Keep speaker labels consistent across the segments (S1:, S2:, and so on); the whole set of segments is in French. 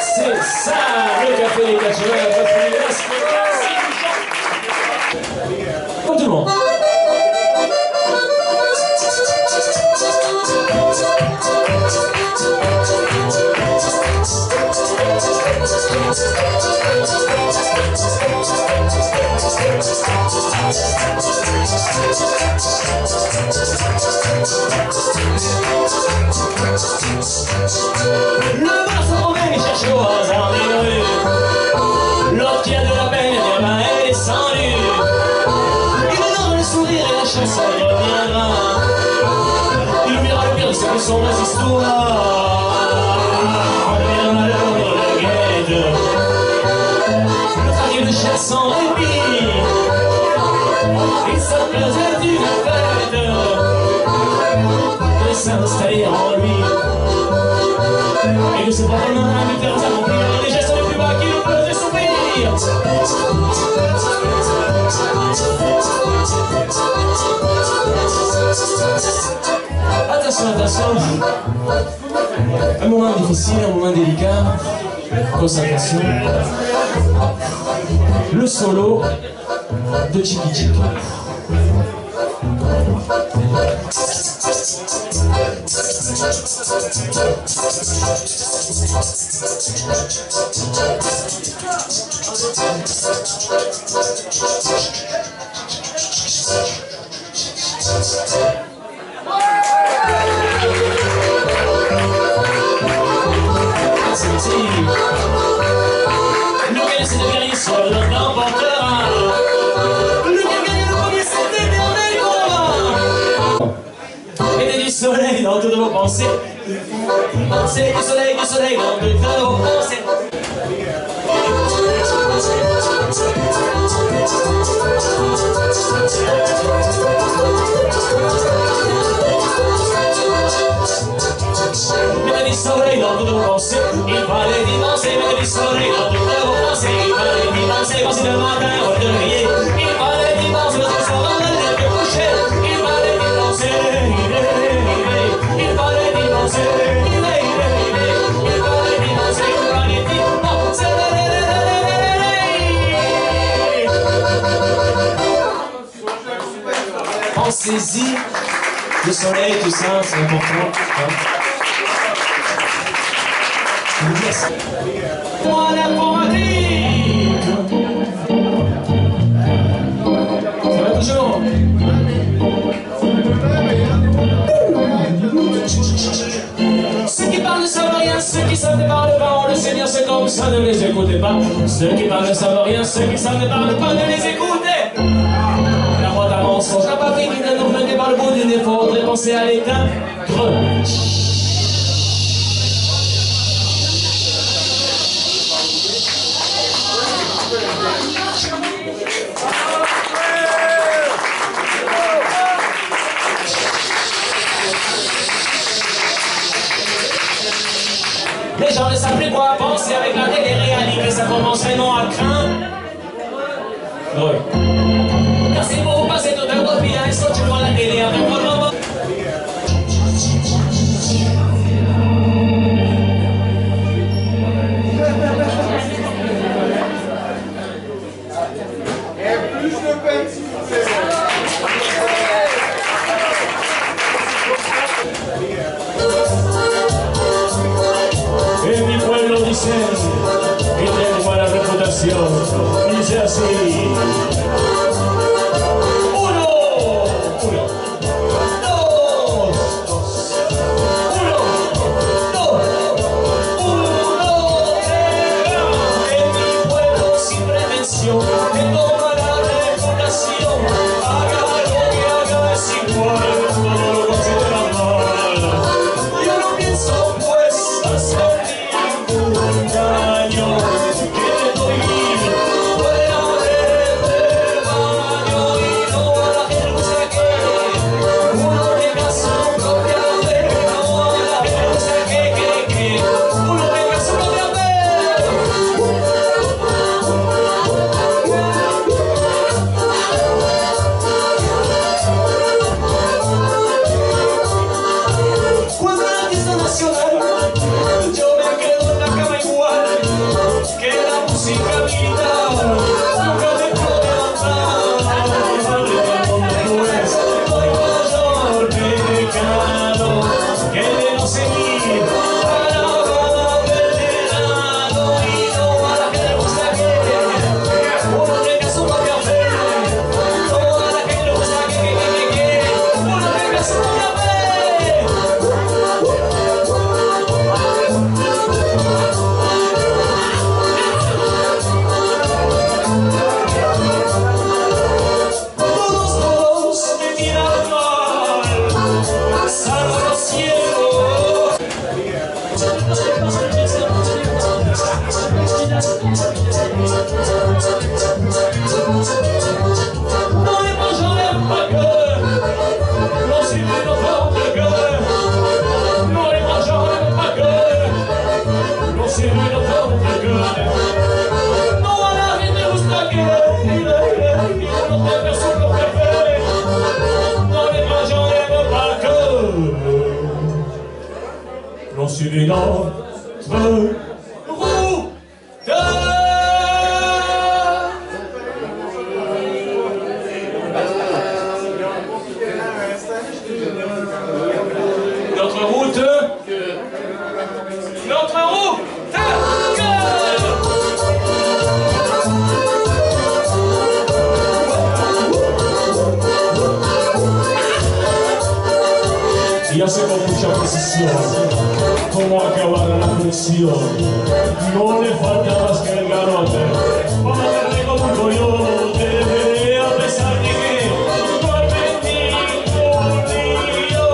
S1: C'est ça, le café des cacheurs, comme tout le monde. Le bras se promène et cherche au hasard des rues. L'autre qui a de la peine, eh bien elle est descendue. Il est dans le sourire et la chance elle reviendra. Il oubliera le pire de ce que sont les histoires. Le malheur le guette. Le travail de chair sans répit. Et sa plaisir d'une fête. De s'installer en lui. Et de ses propres mains lui faire accomplir les gestes les plus bas qui le peuvent s'ouvrir. Attention, attention. Un moment difficile, un moment délicat. Concentration. Le solo de Chiqui Chiqui. Lequel c'est le guerrier seul l'emportera. Lequel gagne le premier c'est l'éternel combat. Mettez du soleil dans toutes vos pensées. C'est du soleil dans toutes vos pensées. Mettez du soleil dans toutes vos pensées. Il fallait dimancer, mettez du soleil dans toutes vos pensées. Il fallait dimancer, voici le matin au réveiller. Il fallait dimancer, le soir on allait se coucher. Il fallait dimancer, il fallait dimancer, il fallait dimancer, il fallait dimancer. Pensez-y, le soleil, tout ça, c'est important. Yes. Moi la poétique. Ça va toujours. Ceux qui parlent ne savent rien, ceux qui savent ne parlent pas. On le sait bien, c'est comme ça, ne les écoutez pas. Ceux qui parlent ne savent rien, ceux qui savent ne parlent pas, ne les écoutez. La droite avance, on n'a pas fini de nous mener par le bout du nez. Faudrait penser à l'éteindre. Les gens ne savent plus quoi penser avec la télé-réalité, ça commence vraiment à craindre. Ouais. Car c'est beau passer tout un gros bien, et soit tu vois la télé avec moi. E mi quello di sempre, che tengo la reputazione, dice así. Uno, dos, e mi pueblo sin pretensión, que toma la reputación, haga lo que haga, es igual, todo lo considera mal. Yo no pienso pues hacer ningún daño, que te doy fuera de Suivi notre route. Notre route. Notre route. Y hacemos mucha precisión. Cómo acabar la presión, no le falta más que el garrote, para darle como un coyote, a pesar de que no he vendido un lío,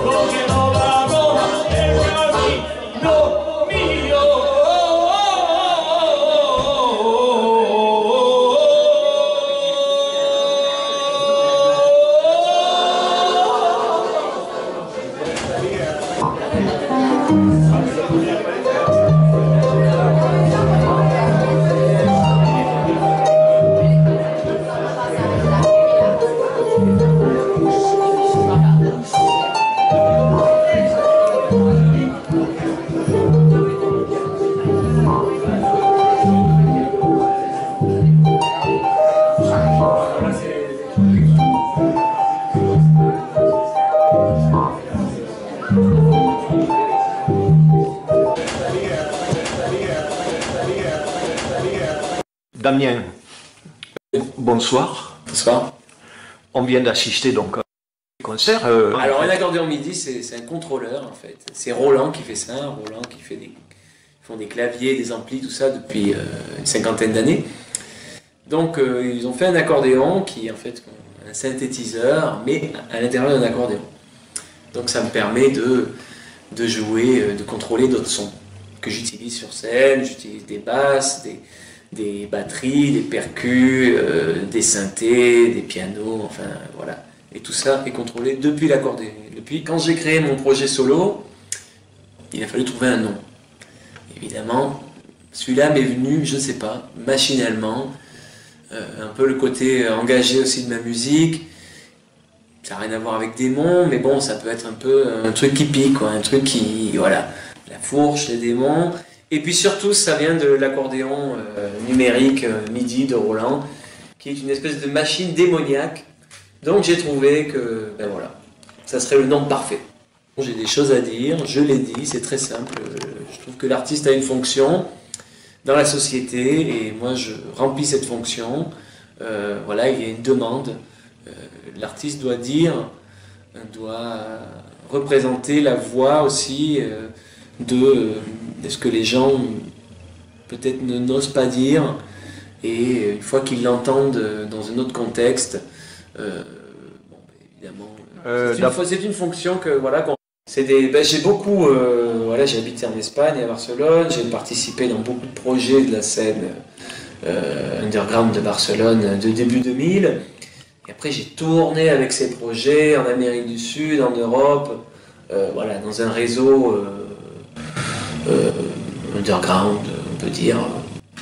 S1: lo que no vamos el camino mío.
S2: Damien, bonsoir.
S3: Bonsoir.
S2: On vient d'assister donc à un concert.
S3: Alors un accordéon MIDI, c'est un contrôleur en fait. C'est Roland qui fait ça, Roland qui fait font des claviers, des amplis, tout ça depuis une cinquantaine d'années. Donc ils ont fait un accordéon qui est en fait un synthétiseur, mais à l'intérieur d'un accordéon. Donc ça me permet de jouer, de contrôler d'autres sons que j'utilise sur scène. J'utilise des basses, des batteries, des percus, des synthés, des pianos, enfin voilà. Et tout ça est contrôlé depuis l'accordéon. Depuis quand j'ai créé mon projet solo, il a fallu trouver un nom. Évidemment, celui-là m'est venu, je ne sais pas, machinalement, un peu le côté engagé aussi de ma musique. Ça n'a rien à voir avec démons, mais bon, ça peut être un peu un truc qui pique, quoi, un truc qui, voilà, la fourche, les démons. Et puis surtout, ça vient de l'accordéon numérique MIDI de Roland, qui est une espèce de machine démoniaque. Donc j'ai trouvé que, ben voilà, ça serait le nom parfait. J'ai des choses à dire, je l'ai dit, c'est très simple. Je trouve que l'artiste a une fonction dans la société, et moi je remplis cette fonction. Voilà, il y a une demande. L'artiste doit dire, doit représenter la voix aussi de ce que les gens peut-être n'osent pas dire, et une fois qu'ils l'entendent dans un autre contexte, bon, évidemment, c'est une fonction que voilà. J'ai beaucoup, voilà, j'ai habité en Espagne, à Barcelone, j'ai participé dans beaucoup de projets de la scène underground de Barcelone de début 2000. Et après, j'ai tourné avec ces projets en Amérique du Sud, en Europe, voilà, dans un réseau underground, on peut dire.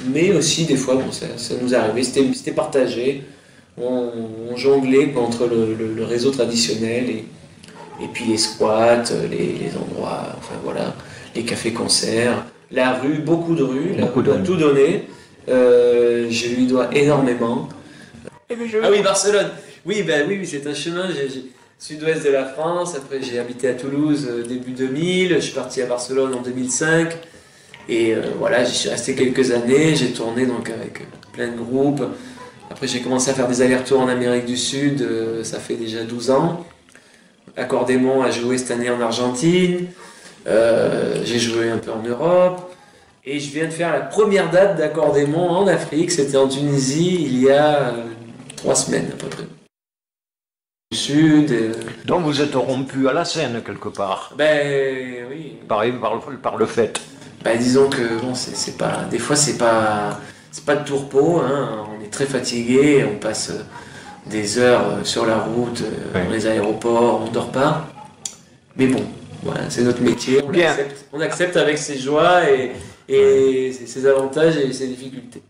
S3: Mais aussi, des fois, bon, ça nous est arrivé, c'était partagé. On jonglait entre le réseau traditionnel et puis les squats, les endroits, enfin voilà, les cafés-concerts, la rue, beaucoup de rues, on a tout donné. Je lui dois énormément.
S2: Ah
S3: Ah oui, Barcelone. Oui, oui, c'est un chemin. Sud-ouest de la France. Après, j'ai habité à Toulouse début 2000. Je suis parti à Barcelone en 2005. Et voilà, j'y suis resté quelques années. J'ai tourné donc avec plein de groupes. Après, j'ai commencé à faire des allers-retours en Amérique du Sud. Ça fait déjà 12 ans. Accordémon a joué cette année en Argentine. J'ai joué un peu en Europe. Et je viens de faire la première date d'Accordémon en Afrique. C'était en Tunisie il y a 3 semaines à peu près. Du Sud.
S2: Donc vous êtes rompu à la scène quelque part,
S3: Ben oui.
S2: par le fait.
S3: Ben disons que bon, c'est pas. Des fois c'est pas de tout repos. Hein. On est très fatigué. On passe des heures sur la route, dans les aéroports. On dort pas. Mais bon, voilà, c'est notre métier. On accepte avec ses joies et ses avantages et ses difficultés.